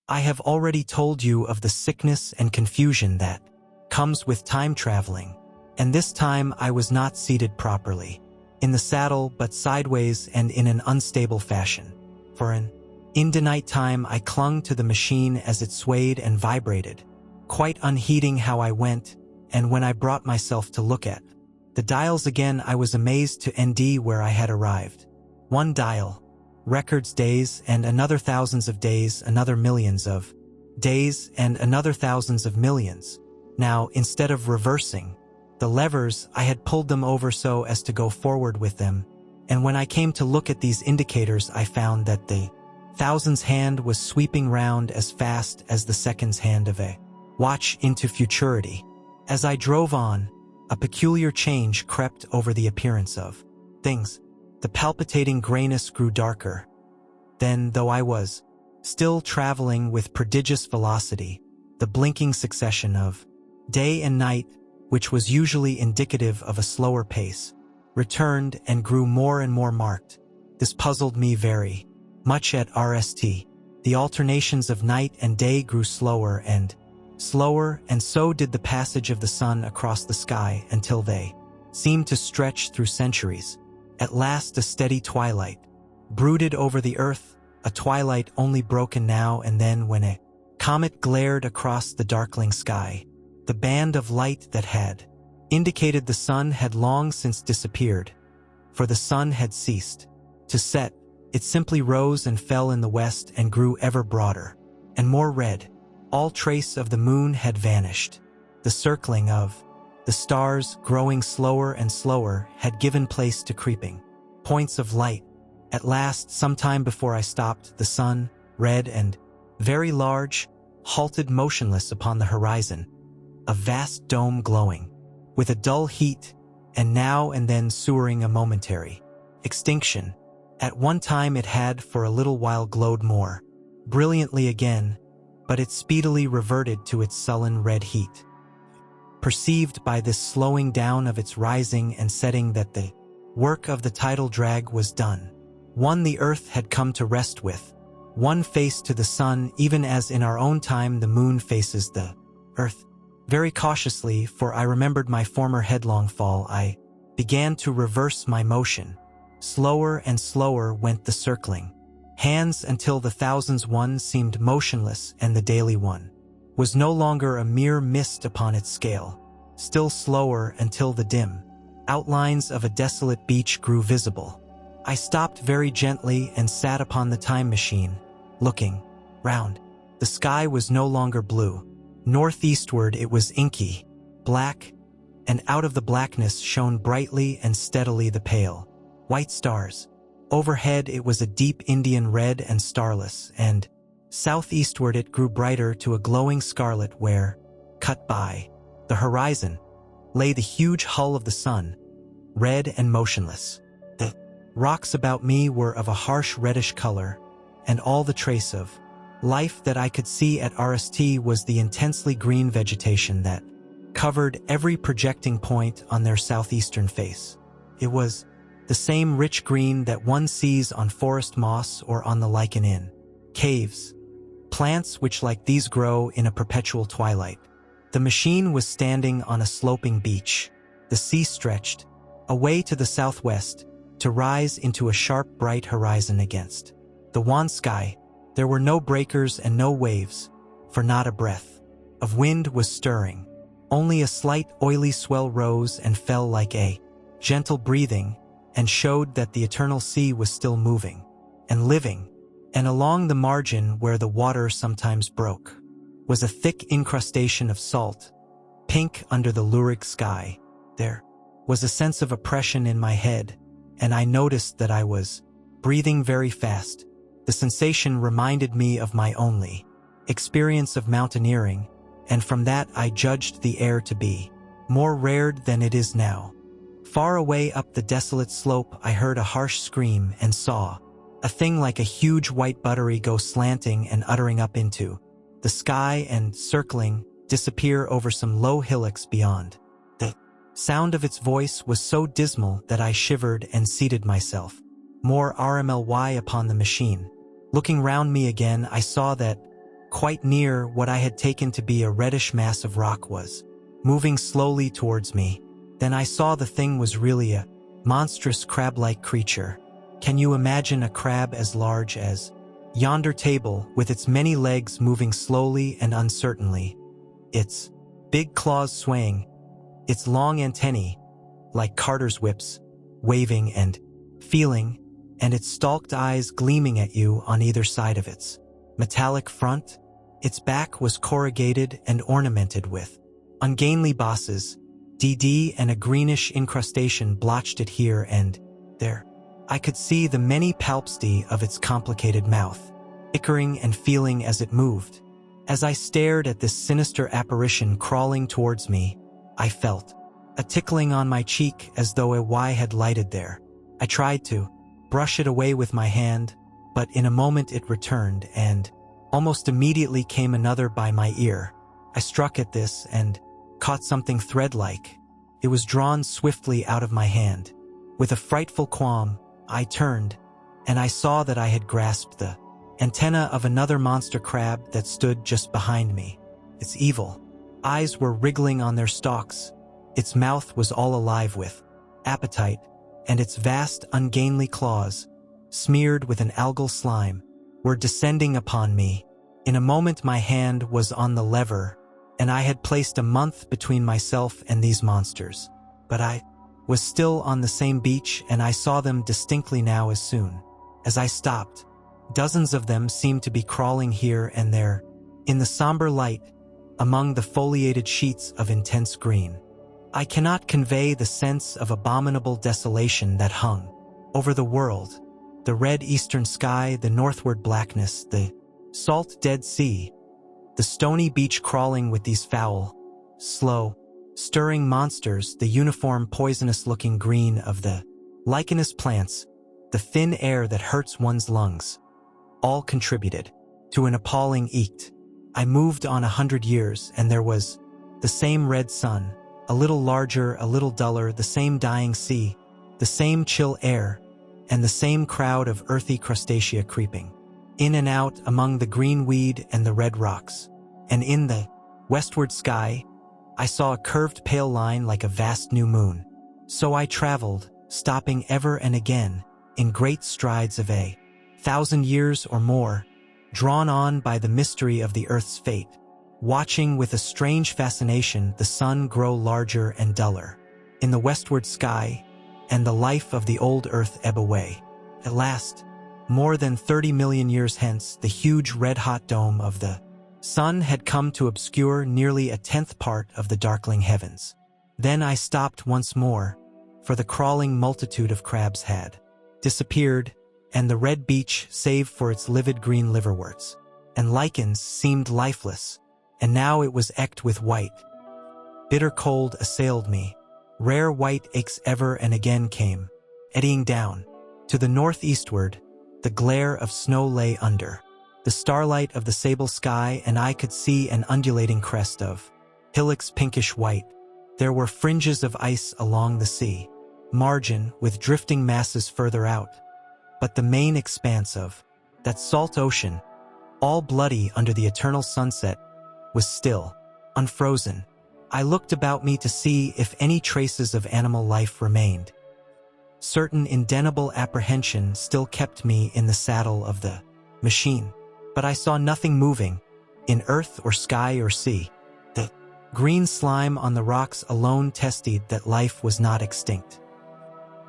I have already told you of the sickness and confusion that comes with time traveling, and this time I was not seated properly in the saddle but sideways and in an unstable fashion. For an infinite time I clung to the machine as it swayed and vibrated, quite unheeding how I went, and when I brought myself to look at the dials again I was amazed to ND where I had arrived. One dial, records days and another thousands of days, another millions of days and another thousands of millions. Now, instead of reversing the levers, I had pulled them over so as to go forward with them, and when I came to look at these indicators I found that the thousands hand was sweeping round as fast as the seconds hand of a watch into futurity. As I drove on, a peculiar change crept over the appearance of things. The palpitating grayness grew darker. Then, though I was still traveling with prodigious velocity, the blinking succession of day and night, which was usually indicative of a slower pace, returned and grew more and more marked. This puzzled me very much at RST. The alternations of night and day grew slower, and so did the passage of the sun across the sky until they seemed to stretch through centuries. At last a steady twilight brooded over the earth, a twilight only broken now and then when a comet glared across the darkling sky. The band of light that had indicated the sun had long since disappeared, for the sun had ceased to set. It simply rose and fell in the west and grew ever broader and more red. All trace of the moon had vanished. The circling of the stars, growing slower and slower, had given place to creeping points of light. At last, some time before I stopped, the sun, red and very large, halted motionless upon the horizon, a vast dome glowing with a dull heat, and now and then sewering a momentary extinction. At one time it had for a little while glowed more brilliantly again, but it speedily reverted to its sullen red heat. Perceived by this slowing down of its rising and setting that the work of the tidal drag was done. One the earth had come to rest with, one face to the sun, even as in our own time the moon faces the earth. Very cautiously, for I remembered my former headlong fall, I began to reverse my motion. Slower and slower went the circling hands until the thousands one seemed motionless and the daily one was no longer a mere mist upon its scale. Still slower until the dim outlines of a desolate beach grew visible. I stopped very gently and sat upon the time machine, looking round. The sky was no longer blue. Northeastward it was inky, black, and out of the blackness shone brightly and steadily the pale white stars. Overhead it was a deep Indian red and starless, and southeastward it grew brighter to a glowing scarlet where, cut by the horizon, lay the huge hull of the sun, red and motionless. The rocks about me were of a harsh reddish color, and all the trace of life that I could see at RST was the intensely green vegetation that covered every projecting point on their southeastern face. It was the same rich green that one sees on forest moss or on the lichen in caves, plants which like these grow in a perpetual twilight. The machine was standing on a sloping beach. The sea stretched away to the southwest to rise into a sharp bright horizon against the wan sky. There were no breakers and no waves, for not a breath of wind was stirring. Only a slight oily swell rose and fell like a gentle breathing, and showed that the eternal sea was still moving and living, and along the margin where the water sometimes broke was a thick incrustation of salt, pink under the lurid sky. There was a sense of oppression in my head, and I noticed that I was breathing very fast. The sensation reminded me of my only experience of mountaineering, and from that I judged the air to be more rared than it is now. Far away up the desolate slope I heard a harsh scream and saw a thing like a huge white buttery go slanting and uttering up into the sky and, circling, disappear over some low hillocks beyond. The sound of its voice was so dismal that I shivered and seated myself more RMLY upon the machine. Looking round me again, I saw that, Quite near, what I had taken to be a reddish mass of rock was moving slowly towards me. Then I saw the thing was really a monstrous crab-like creature. Can you imagine a crab as large as yonder table, with its many legs moving slowly and uncertainly, its big claws swaying, its long antennae, like carter's whips, waving and feeling, and its stalked eyes gleaming at you on either side of its metallic front? Its back was corrugated and ornamented with ungainly bosses, DD, and a greenish incrustation blotched it here and there. I could see the many palpstee of its complicated mouth, ickering and feeling as it moved. As I stared at this sinister apparition crawling towards me, I felt a tickling on my cheek as though a Y had lighted there. I tried to brush it away with my hand, but in a moment it returned, and almost immediately came another by my ear. I struck at this and caught something thread-like. It was drawn swiftly out of my hand. With a frightful qualm, I turned, and I saw that I had grasped the antenna of another monster crab that stood just behind me. Its evil eyes were wriggling on their stalks. Its mouth was all alive with appetite, and its vast, ungainly claws, smeared with an algal slime, were descending upon me. In a moment my hand was on the lever, and I had placed a month between myself and these monsters. But I was still on the same beach, and I saw them distinctly now. As soon as I stopped, dozens of them seemed to be crawling here and there, in the somber light, among the foliated sheets of intense green. I cannot convey the sense of abominable desolation that hung over the world. The red eastern sky, the northward blackness, the salt Dead Sea, the stony beach crawling with these foul, slow, stirring monsters, the uniform poisonous-looking green of the lichenous plants, the thin air that hurts one's lungs, all contributed to an appalling edict. I moved on 100 years, and there was the same red sun, a little larger, a little duller, the same dying sea, the same chill air, and the same crowd of earthy crustacea creeping in and out among the green weed and the red rocks. And in the westward sky, I saw a curved pale line like a vast new moon. So I traveled, stopping ever and again, in great strides of 1,000 years or more, drawn on by the mystery of the earth's fate, watching with a strange fascination the sun grow larger and duller in the westward sky, and the life of the old earth ebb away. At last, more than 30 million years hence, the huge red-hot dome of the sun had come to obscure nearly a 10th part of the darkling heavens. Then I stopped once more, for the crawling multitude of crabs had disappeared, and the red beach, save for its livid green liverworts and lichens, seemed lifeless, and now it was ecked with white. Bitter cold assailed me. Rare white aches ever and again came, eddying down. To the northeastward, the glare of snow lay under the starlight of the sable sky, and I could see an undulating crest of hillocks pinkish white. There were fringes of ice along the sea margin, with drifting masses further out. But the main expanse of that salt ocean, all bloody under the eternal sunset, was still, unfrozen. I looked about me to see if any traces of animal life remained. Certain indeniable apprehension still kept me in the saddle of the machine, but I saw nothing moving, in earth or sky or sea. The green slime on the rocks alone testified that life was not extinct.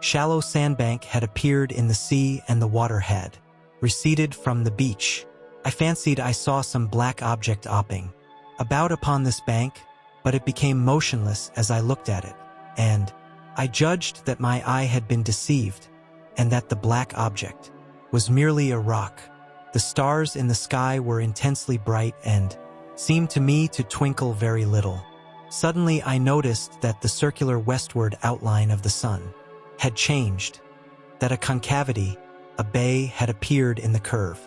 Shallow sandbank had appeared in the sea, and the water had receded from the beach. I fancied I saw some black object hopping about upon this bank, but it became motionless as I looked at it, and I judged that my eye had been deceived, and that the black object was merely a rock. The stars in the sky were intensely bright and seemed to me to twinkle very little. Suddenly I noticed that the circular westward outline of the sun had changed, that a concavity, a bay, had appeared in the curve.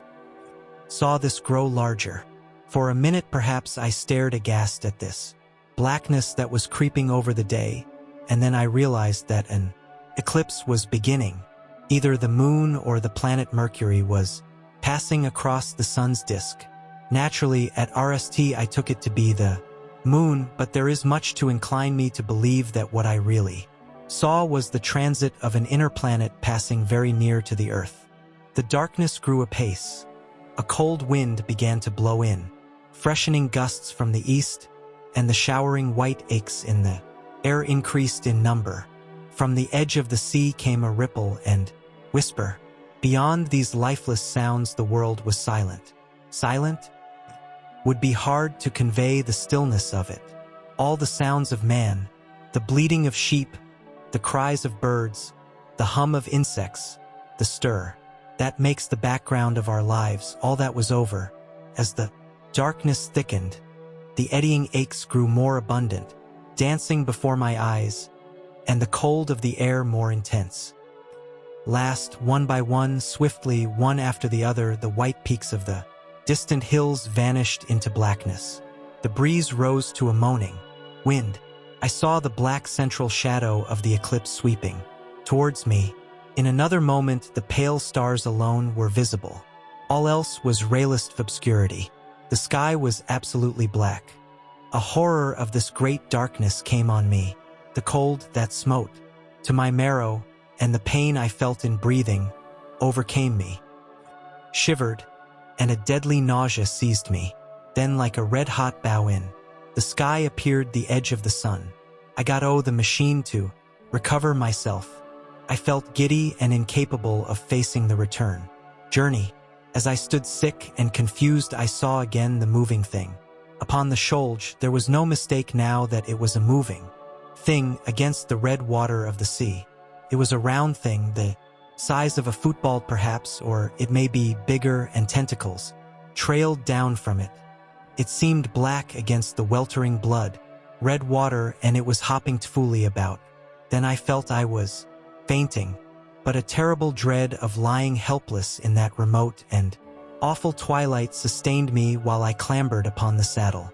Saw this grow larger. For a minute perhaps I stared aghast at this blackness that was creeping over the day, and then I realized that an eclipse was beginning. Either the moon or the planet Mercury was passing across the sun's disk. Naturally, at RST I took it to be the moon, but there is much to incline me to believe that what I really saw was the transit of an inner planet passing very near to the Earth. The darkness grew apace. A cold wind began to blow in, freshening gusts from the east, and the showering white aches in the air increased in number. From the edge of the sea came a ripple and whisper. Beyond these lifeless sounds, the world was silent. Silent would be hard to convey the stillness of it. All the sounds of man, the bleating of sheep, the cries of birds, the hum of insects, the stir that makes the background of our lives, all that was over. As the darkness thickened, the eddying aches grew more abundant, dancing before my eyes, and the cold of the air more intense. Last, one by one, swiftly, one after the other, the white peaks of the distant hills vanished into blackness. The breeze rose to a moaning wind. I saw the black central shadow of the eclipse sweeping towards me. In another moment, the pale stars alone were visible. All else was rayless obscurity. The sky was absolutely black. A horror of this great darkness came on me, the cold that smote to my marrow, and the pain I felt in breathing overcame me. Shivered, and a deadly nausea seized me. Then, like a red-hot bow in the sky appeared the edge of the sun. I got the machine to recover myself. I felt giddy and incapable of facing the return journey. As I stood sick and confused, I saw again the moving thing. Upon the shoalge, there was no mistake now that it was a moving thing against the red water of the sea. It was a round thing, the size of a football perhaps, or it may be bigger, and tentacles trailed down from it. It seemed black against the weltering blood, red water, and it was hopping fully about. Then I felt I was fainting, but a terrible dread of lying helpless in that remote and awful twilight sustained me while I clambered upon the saddle.